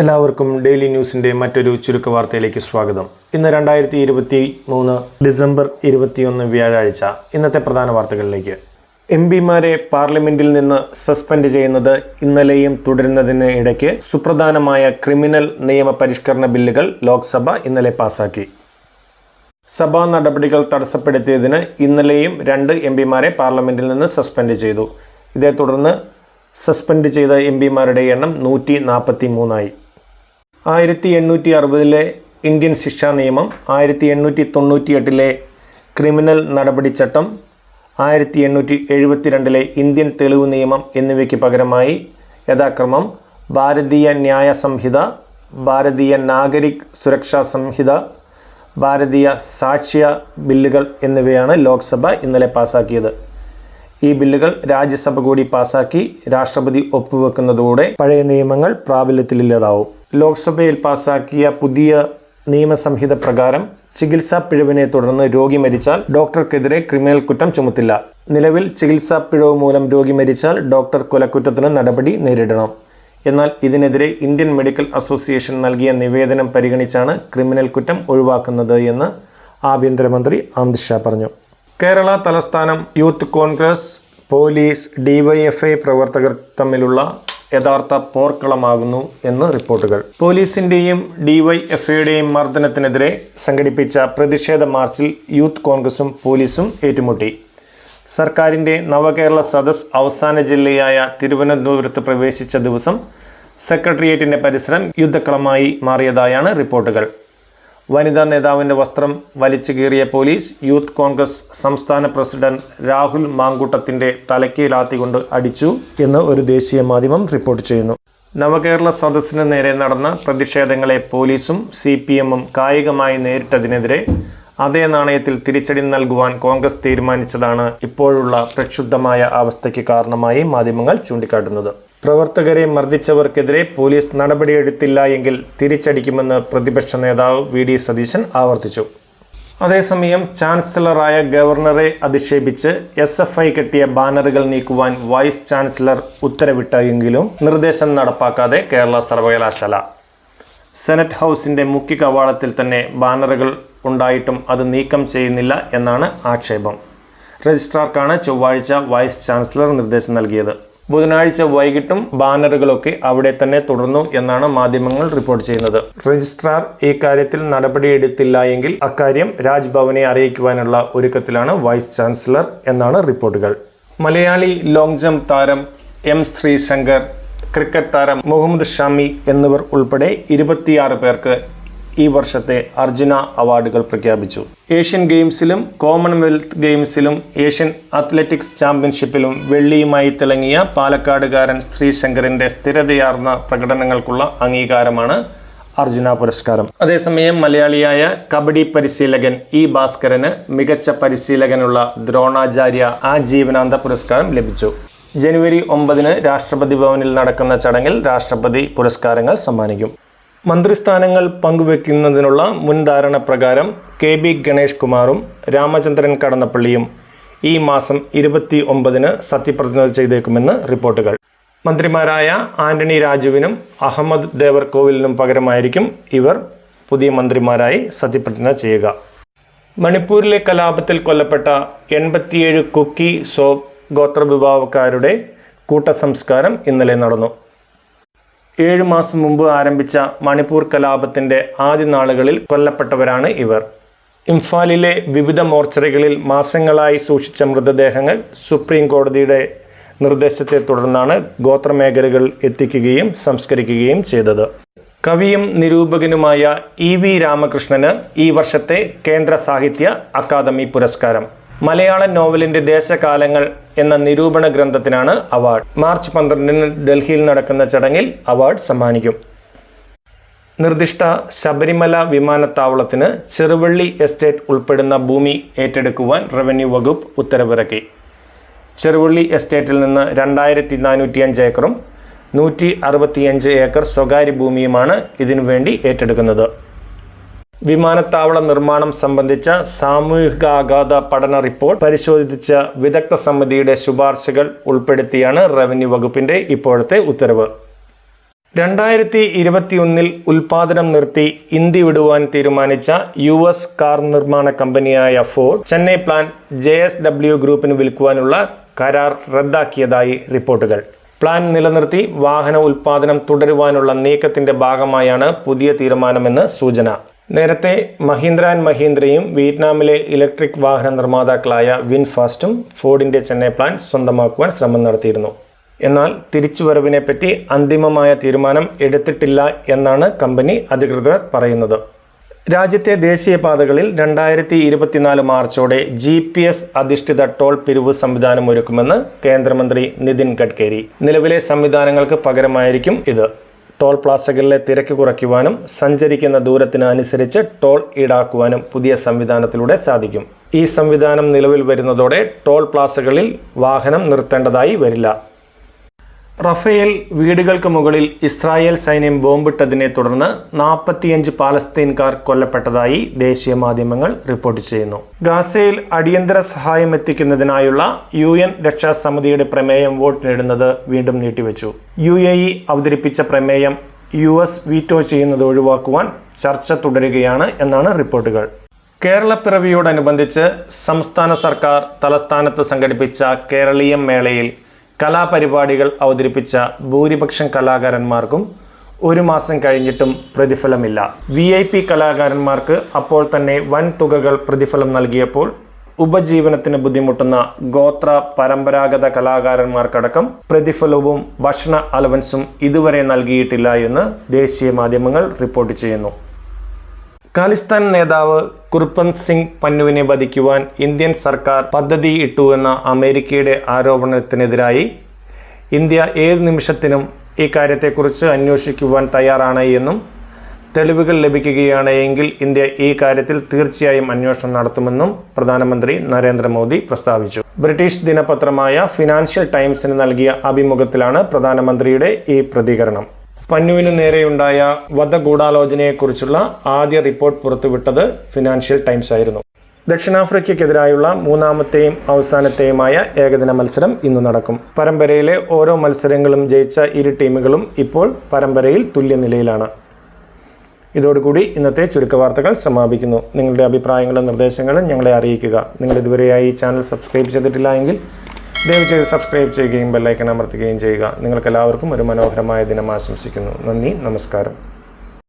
എല്ലാവർക്കും ഡെയിലി ന്യൂസിൻ്റെ മറ്റൊരു ചുരുക്ക വാർത്തയിലേക്ക് സ്വാഗതം. ഇന്ന് 2023 ഡിസംബർ 21 വ്യാഴാഴ്ച. ഇന്നത്തെ പ്രധാന വാർത്തകളിലേക്ക്. എംപിമാരെ പാർലമെന്റിൽ നിന്ന് സസ്പെൻഡ് ചെയ്യുന്നത് ഇന്നലെയും തുടരുന്നതിന് ഇടയ്ക്ക് സുപ്രധാനമായ ക്രിമിനൽ നിയമ പരിഷ്കരണ ബില്ലുകൾ ലോക്സഭ ഇന്നലെ പാസാക്കി. സഭാ നടപടികൾ തടസ്സപ്പെടുത്തിയതിന് ഇന്നലെയും 2 എംപിമാരെ പാർലമെന്റിൽ നിന്ന് സസ്പെൻഡ് ചെയ്തു. ഇതേ തുടർന്ന് സസ്പെൻഡ് ചെയ്ത എംപിമാരുടെ എണ്ണം 143ആയി. 1860 ഇന്ത്യൻ ശിക്ഷാ നിയമം, 1898 ക്രിമിനൽ നടപടിച്ചട്ടം, 1872 ഇന്ത്യൻ തെളിവ് നിയമം എന്നിവയ്ക്ക് പകരമായി യഥാക്രമം ഭാരതീയ ന്യായ സംഹിത, ഭാരതീയ നാഗരിക് സുരക്ഷാ സംഹിത, ഭാരതീയ സാക്ഷ്യ ബില്ലുകൾ എന്നിവയാണ് ലോക്സഭ ഇന്നലെ പാസാക്കിയത്. ഈ ബില്ലുകൾ രാജ്യസഭ കൂടി പാസാക്കി രാഷ്ട്രപതി ഒപ്പുവെക്കുന്നതോടെ പഴയ നിയമങ്ങൾ പ്രാബല്യത്തിലില്ലാതാവും. ലോക്സഭയിൽ പാസാക്കിയ പുതിയ നിയമസംഹിത പ്രകാരം ചികിത്സാ പിഴവിനെ തുടർന്ന് രോഗി മരിച്ചാൽ ഡോക്ടർക്കെതിരെ ക്രിമിനൽ കുറ്റം ചുമത്തില്ല. നിലവിൽ ചികിത്സാ പിഴവ് മൂലം രോഗി മരിച്ചാൽ ഡോക്ടർ കൊലക്കുറ്റത്തിന് നടപടി നേരിടണം. എന്നാൽ ഇതിനെതിരെ ഇന്ത്യൻ മെഡിക്കൽ അസോസിയേഷൻ നൽകിയ നിവേദനം പരിഗണിച്ചാണ് ക്രിമിനൽ കുറ്റം ഒഴിവാക്കുന്നത് എന്ന് ആഭ്യന്തരമന്ത്രി അമിത് ഷാ പറഞ്ഞു. കേരള തലസ്ഥാനം യൂത്ത് കോൺഗ്രസ്, പോലീസ്, ഡിവൈഎഫ്ഐ പ്രവർത്തകർ തമ്മിലുള്ള യഥാർത്ഥ പോർക്കളമാകുന്നു എന്ന് റിപ്പോർട്ടുകൾ. പോലീസിൻ്റെയും ഡിവൈഎഫ്ഐയുടെയും മർദ്ദനത്തിനെതിരെ സംഘടിപ്പിച്ച പ്രതിഷേധ മാർച്ചിൽ യൂത്ത് കോൺഗ്രസും പോലീസും ഏറ്റുമുട്ടി. സർക്കാരിൻ്റെ നവകേരള സദസ് അവസാന ജില്ലയായ തിരുവനന്തപുരത്ത് പ്രവേശിച്ച ദിവസം സെക്രട്ടേറിയറ്റിൻ്റെ പരിസരം യുദ്ധക്കളമായി മാറിയതായാണ് റിപ്പോർട്ടുകൾ. വനിതാ നേതാവിൻ്റെ വസ്ത്രം വലിച്ചു കീറിയ പോലീസ് യൂത്ത് കോൺഗ്രസ് സംസ്ഥാന പ്രസിഡന്റ് രാഹുൽ മാങ്കൂട്ടത്തിൻ്റെ തലയ്ക്ക് ലാത്തികൊണ്ട് അടിച്ചു എന്ന് ഒരു ദേശീയ മാധ്യമം റിപ്പോർട്ട് ചെയ്യുന്നു. നവകേരള സദസ്സിന് നേരെ നടന്ന പ്രതിഷേധങ്ങളെ പോലീസും CPMഉം കായികമായി നേരിട്ടതിനെതിരെ അതേ നാണയത്തിൽ തിരിച്ചടി നൽകുവാൻ കോൺഗ്രസ് തീരുമാനിച്ചതാണ് ഇപ്പോഴുള്ള പ്രക്ഷുബ്ധമായ അവസ്ഥയ്ക്ക് കാരണമായി മാധ്യമങ്ങൾ ചൂണ്ടിക്കാട്ടുന്നത്. പ്രവർത്തകരെ മർദ്ദിച്ചവർക്കെതിരെ പോലീസ് നടപടിയെടുത്തില്ല എങ്കിൽ തിരിച്ചടിക്കുമെന്ന് പ്രതിപക്ഷ നേതാവ് VD സതീശൻ ആവർത്തിച്ചു. അതേസമയം ചാൻസലറായ ഗവർണറെ അധിക്ഷേപിച്ച് SFI കെട്ടിയ ബാനറുകൾ നീക്കുവാൻ വൈസ് ചാൻസലർ ഉത്തരവിട്ടെങ്കിലും നിർദ്ദേശം നടപ്പാക്കാതെ കേരള സർവകലാശാല. സെനറ്റ് ഹൗസിൻ്റെ മുഖ്യ കവാടത്തിൽ തന്നെ ബാനറുകൾ ഉണ്ടായിട്ടും അത് നീക്കം ചെയ്യുന്നില്ല എന്നാണ് ആക്ഷേപം. രജിസ്ട്രാർക്കാണ് ചൊവ്വാഴ്ച വൈസ് ചാൻസലർ നിർദ്ദേശം നൽകിയത്. ബുധനാഴ്ച വൈകിട്ടും ബാനറുകളൊക്കെ അവിടെ തന്നെ തുടർന്നു എന്നാണ് മാധ്യമങ്ങൾ റിപ്പോർട്ട് ചെയ്യുന്നത്. രജിസ്ട്രാർ ഈ കാര്യത്തിൽ നടപടിയെടുത്തില്ല എങ്കിൽ അക്കാര്യം രാജ്ഭവനെ അറിയിക്കുവാനുള്ള ഒരുക്കത്തിലാണ് വൈസ് ചാൻസലർ എന്നാണ് റിപ്പോർട്ടുകൾ. മലയാളി ലോങ് ജംപ് താരം M. ശ്രീശങ്കർ, ക്രിക്കറ്റ് താരം മുഹമ്മദ് ഷമി എന്നിവർ ഉൾപ്പെടെ 26 പേർക്ക് ഈ വർഷത്തെ അർജുന അവാർഡുകൾ പ്രഖ്യാപിച്ചു. ഏഷ്യൻ ഗെയിംസിലും കോമൺവെൽത്ത് ഗെയിംസിലും ഏഷ്യൻ അത്ലറ്റിക്സ് ചാമ്പ്യൻഷിപ്പിലും വെള്ളിയുമായി തിളങ്ങിയ പാലക്കാടുകാരൻ ശ്രീശങ്കറിൻ്റെ സ്ഥിരതയാർന്ന പ്രകടനങ്ങൾക്കുള്ള അംഗീകാരമാണ് അർജുന പുരസ്കാരം. അതേസമയം മലയാളിയായ കബഡി പരിശീലകൻ E. ഭാസ്കരന് മികച്ച പരിശീലകനുള്ള ദ്രോണാചാര്യ ആജീവനാന്ത പുരസ്കാരം ലഭിച്ചു. ജനുവരി 9 രാഷ്ട്രപതി ഭവനിൽ നടക്കുന്ന ചടങ്ങിൽ രാഷ്ട്രപതി പുരസ്കാരങ്ങൾ സമ്മാനിക്കും. മന്ത്രിസ്ഥാനങ്ങൾ പങ്കുവെക്കുന്നതിനുള്ള മുൻധാരണ പ്രകാരം KB ഗണേഷ് കുമാറും രാമചന്ദ്രൻ കടന്നപ്പള്ളിയും ഈ മാസം 29 സത്യപ്രതിജ്ഞ ചെയ്തേക്കുമെന്ന് റിപ്പോർട്ടുകൾ. മന്ത്രിമാരായ ആന്റണി രാജുവിനും അഹമ്മദ് ദേവർകോവിലിനും പകരമായിരിക്കും ഇവർ പുതിയ മന്ത്രിമാരായി സത്യപ്രതിജ്ഞ ചെയ്യുക. മണിപ്പൂരിലെ കലാപത്തിൽ കൊല്ലപ്പെട്ട 87 കുക്കി സോബ് ഗോത്രവിഭാഗക്കാരുടെ കൂട്ടസംസ്കാരം ഇന്നലെ നടന്നു. 7 മാസം മുമ്പ് ആരംഭിച്ച മണിപ്പൂർ കലാപത്തിൻ്റെ ആദ്യ നാളുകളിൽ കൊല്ലപ്പെട്ടവരാണ് ഇവർ. ഇംഫാലിലെ വിവിധ മോർച്ചറികളിൽ മാസങ്ങളായി സൂക്ഷിച്ച മൃതദേഹങ്ങൾ സുപ്രീം കോടതിയുടെ നിർദ്ദേശത്തെ തുടർന്നാണ് ഗോത്രമേഖലകൾ എത്തിക്കുകയും സംസ്കരിക്കുകയും ചെയ്തത്. കവിയും നിരൂപകനുമായ EV രാമകൃഷ്ണന് ഈ വർഷത്തെ കേന്ദ്ര സാഹിത്യ അക്കാദമി പുരസ്കാരം. മലയാള നോവലിൻ്റെ ദേശകാലങ്ങൾ എന്ന നിരൂപണ ഗ്രന്ഥത്തിനാണ് അവാർഡ്. മാർച്ച് 12 ഡൽഹിയിൽ നടക്കുന്ന ചടങ്ങിൽ അവാർഡ് സമ്മാനിക്കും. നിർദ്ദിഷ്ട ശബരിമല വിമാനത്താവളത്തിന് ചെറുവള്ളി എസ്റ്റേറ്റ് ഉൾപ്പെടുന്ന ഭൂമി ഏറ്റെടുക്കുവാൻ റവന്യൂ വകുപ്പ് ഉത്തരവിറക്കി. ചെറുവള്ളി എസ്റ്റേറ്റിൽ നിന്ന് 2405 ഏക്കറും 165 ഏക്കർ സ്വകാര്യ ഭൂമിയുമാണ് ഇതിനുവേണ്ടി ഏറ്റെടുക്കുന്നത്. വിമാനത്താവള നിർമ്മാണം സംബന്ധിച്ച സാമൂഹികാഘാത പഠന റിപ്പോർട്ട് പരിശോധിച്ച വിദഗ്ധ സമിതിയുടെ ശുപാർശകൾ ഉൾപ്പെടുത്തിയാണ് റവന്യൂ വകുപ്പിൻ്റെ ഇപ്പോഴത്തെ ഉത്തരവ്. 2021 ഉൽപാദനം നിർത്തി ഇന്ത്യ വിടുവാൻ തീരുമാനിച്ച US കാർ നിർമ്മാണ കമ്പനിയായ ഫോർഡ് ചെന്നൈ പ്ലാന്റ് JSW ഗ്രൂപ്പിന് വിൽക്കുവാനുള്ള കരാർ റദ്ദാക്കിയതായി റിപ്പോർട്ടുകൾ. പ്ലാൻ നിലനിർത്തി വാഹന ഉൽപാദനം തുടരുവാനുള്ള നീക്കത്തിന്റെ ഭാഗമായാണ് പുതിയ തീരുമാനമെന്ന് സൂചന. നേരത്തെ മഹീന്ദ്ര ആൻഡ് മഹീന്ദ്രയും വിയറ്റ്നാമിലെ ഇലക്ട്രിക് വാഹന നിർമ്മാതാക്കളായ വിൻഫാസ്റ്റും ഫോർഡിന്റെ ചെന്നൈ പ്ലാന്റ് സ്വന്തമാക്കുവാൻ ശ്രമം നടത്തിയിരുന്നു. എന്നാൽ തിരിച്ചുവരവിനെപ്പറ്റി അന്തിമമായ തീരുമാനം എടുത്തിട്ടില്ല എന്നാണ് കമ്പനി അധികൃതർ പറയുന്നത്. രാജ്യത്തെ ദേശീയപാതകളിൽ 2024 മാർച്ചോടെ GPS അധിഷ്ഠിത ടോൾ പിരിവ് സംവിധാനം ഒരുക്കുമെന്ന് കേന്ദ്രമന്ത്രി നിതിൻ ഗഡ്കരി. നിലവിലെ സംവിധാനങ്ങൾക്ക് പകരമായിരിക്കും ഇത്. ടോൾ പ്ലാസകളിലെ തിരക്ക് കുറയ്ക്കുവാനും സഞ്ചരിക്കുന്ന ദൂരത്തിന് അനുസരിച്ച് ടോൾ ഈടാക്കുവാനും പുതിയ സംവിധാനത്തിലൂടെ സാധിക്കും. ഈ സംവിധാനം നിലവിൽ വരുന്നതോടെ ടോൾ പ്ലാസകളിൽ വാഹനം നിർത്തേണ്ടതായി വരില്ല. റഫേൽ വീടുകൾക്ക് മുകളിൽ ഇസ്രായേൽ സൈന്യം ബോംബിട്ടതിനെ തുടർന്ന് 45 പാലസ്തീൻകാർ കൊല്ലപ്പെട്ടതായി ദേശീയ മാധ്യമങ്ങൾ റിപ്പോർട്ട് ചെയ്യുന്നു. ഗാസയിൽ അടിയന്തര സഹായം എത്തിക്കുന്നതിനായുള്ള UN രക്ഷാസമിതിയുടെ പ്രമേയം വോട്ടിനിടുന്നത് വീണ്ടും നീട്ടിവെച്ചു. UAE അവതരിപ്പിച്ച പ്രമേയം US വീറ്റോ ചെയ്യുന്നത് ഒഴിവാക്കുവാൻ ചർച്ച തുടരുകയാണ് എന്നാണ് റിപ്പോർട്ടുകൾ. കേരളപ്പിറവിയോടനുബന്ധിച്ച് സംസ്ഥാന സർക്കാർ തലസ്ഥാനത്ത് സംഘടിപ്പിച്ച കേരളീയം മേളയിൽ കലാപരിപാടികൾ അവതരിപ്പിച്ച ഭൂരിപക്ഷം കലാകാരന്മാർക്കും 1 മാസം കഴിഞ്ഞിട്ടും പ്രതിഫലമില്ല. VIP കലാകാരന്മാർക്ക് അപ്പോൾ തന്നെ വൻ തുകകൾ പ്രതിഫലം നൽകിയപ്പോൾ ഉപജീവനത്തിന് ബുദ്ധിമുട്ടുന്ന ഗോത്ര പരമ്പരാഗത കലാകാരന്മാർക്കടക്കം പ്രതിഫലവും ഭക്ഷണ അലവൻസും ഇതുവരെ നൽകിയിട്ടില്ല എന്ന് ദേശീയ മാധ്യമങ്ങൾ റിപ്പോർട്ട് ചെയ്യുന്നു. ഖാലിസ്ഥാൻ നേതാവ് കുർബന്ത് സിംഗ് പന്നുവിനെ വധിക്കുവാൻ ഇന്ത്യൻ സർക്കാർ പദ്ധതി ഇട്ടുവെന്ന അമേരിക്കയുടെ ആരോപണത്തിനെതിരായി ഇന്ത്യ ഏത് നിമിഷത്തിനും ഈ കാര്യത്തെക്കുറിച്ച് അന്വേഷിക്കുവാൻ തയ്യാറാണ് എന്നും തെളിവുകൾ ലഭിക്കുകയാണ് എങ്കിൽ ഇന്ത്യ ഈ കാര്യത്തിൽ തീർച്ചയായും അന്വേഷണം നടത്തുമെന്നും പ്രധാനമന്ത്രി നരേന്ദ്രമോദി പ്രസ്താവിച്ചു. ബ്രിട്ടീഷ് ദിനപത്രമായ ഫിനാൻഷ്യൽ ടൈംസിന് നൽകിയ അഭിമുഖത്തിലാണ് പ്രധാനമന്ത്രിയുടെ ഈ പ്രതികരണം. പന്നുവിനു നേരെയുണ്ടായ വധഗൂഢാലോചനയെക്കുറിച്ചുള്ള ആദ്യ റിപ്പോർട്ട് പുറത്തുവിട്ടത് ഫിനാൻഷ്യൽ ടൈംസ് ആയിരുന്നു. ദക്ഷിണാഫ്രിക്കയ്ക്കെതിരായുള്ള 3ാമത്തെയും അവസാനത്തെയുമായ ഏകദിന മത്സരം ഇന്ന് നടക്കും. പരമ്പരയിലെ ഓരോ മത്സരങ്ങളും ജയിച്ച ഇരു ടീമുകളും ഇപ്പോൾ പരമ്പരയിൽ തുല്യനിലയിലാണ്. ഇതോടുകൂടി ഇന്നത്തെ ചുരുക്കവാർത്തകൾ സമാപിക്കുന്നു. നിങ്ങളുടെ അഭിപ്രായങ്ങളും നിർദ്ദേശങ്ങളും ഞങ്ങളെ അറിയിക്കുക. നിങ്ങൾ ഇതുവരെയായി ഈ ചാനൽ സബ്സ്ക്രൈബ് ചെയ്തിട്ടില്ല എങ്കിൽ ദയവുചെയ്ത് സബ്സ്ക്രൈബ് ചെയ്യുകയും ബെല്ലൈക്കൺ അമർത്തുകയും ചെയ്യുക. നിങ്ങൾക്കെല്ലാവർക്കും ഒരു മനോഹരമായ ദിനം ആശംസിക്കുന്നു. നന്ദി, നമസ്കാരം.